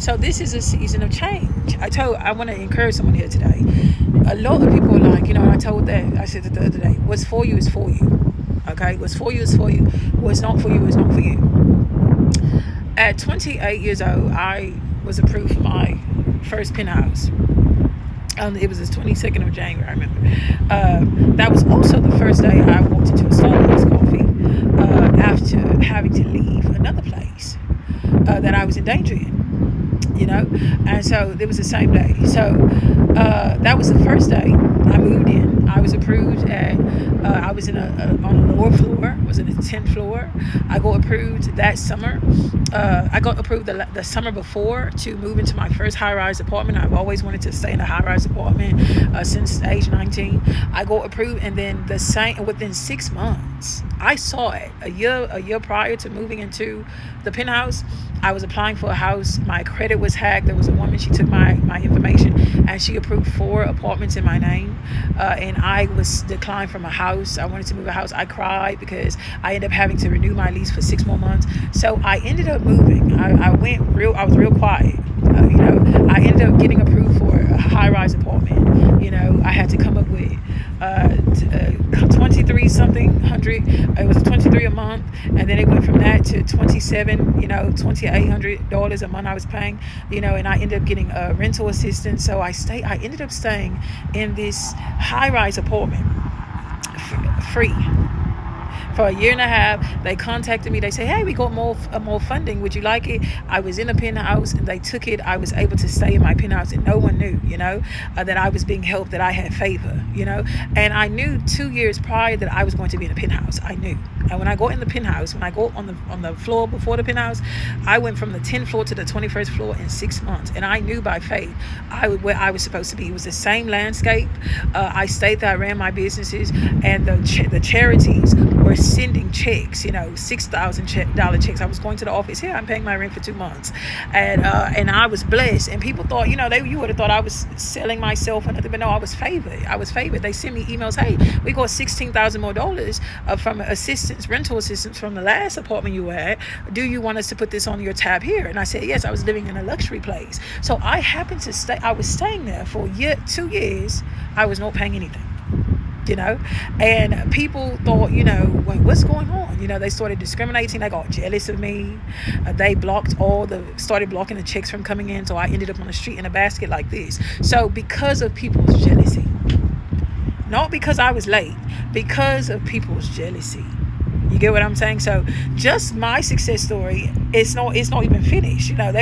So this is a season of change. I want to encourage someone here today. A lot of people are like, I told that, I said it the other day, what's for you is for you. Okay, what's for you is for you. What's not for you is not for you. At 28 years old, I was approved for my first penthouse. It was the 22nd of January, I remember. That was also the first day I walked into a Starbucks coffee after having to leave another place that I was in danger in. And so it was the same day. So that was the first day I moved in. I was approved I was on a lower floor. I was in the 10th floor. I got approved that summer. I got approved the summer before to move into my first high-rise apartment. I've always wanted to stay in a high-rise apartment since age 19. I got approved, and then within 6 months, I saw it. A year prior to moving into the penthouse, I was applying for a house. My credit was hacked. There was a woman, she took my information, and she approved 4 apartments in my name. And I was declined from a house. I wanted to move a house. I cried because I ended up having to renew my lease for 6 more months. So I ended up moving. I was real quiet. I ended up getting approved for a high-rise apartment. I had to come up with 23 something hundred. It was 23 a month, and then it went from that to 27, $2,800 a month I was paying, and I ended up getting a rental assistance. So I ended up staying in this high-rise apartment free for a year and a half. They contacted me. They say, hey, we got more funding. Would you like it? I was in a penthouse, and they took it. I was able to stay in my penthouse, and no one knew, that I was being helped, that I had favor, And I knew 2 years prior that I was going to be in a penthouse. I knew. And when I got in the penthouse, when I got on the floor before the penthouse, I went from the 10th floor to the 21st floor in 6 months. And I knew by faith where I was supposed to be. It was the same landscape. I stayed there. I ran my businesses, and the charities were sending checks, $6,000 checks. I was going to the office. Here, I'm paying my rent for 2 months, and I was blessed. And people thought, you would have thought I was selling myself or nothing, but no, I was favored. They sent me emails. Hey, we got $16,000 more from rental assistance from the last apartment you were at. Do you want us to put this on your tab here? And I said yes. I was living in a luxury place, so I happened to stay. I was staying there for 2 years. I was not paying anything. And people thought, wait, what's going on? They started discriminating. They got jealous of me. They started blocking the checks from coming in. So I ended up on the street in a basket like this. So because of people's jealousy, not because I was late, because of people's jealousy. You get what I'm saying? So just my success story, it's not even finished. They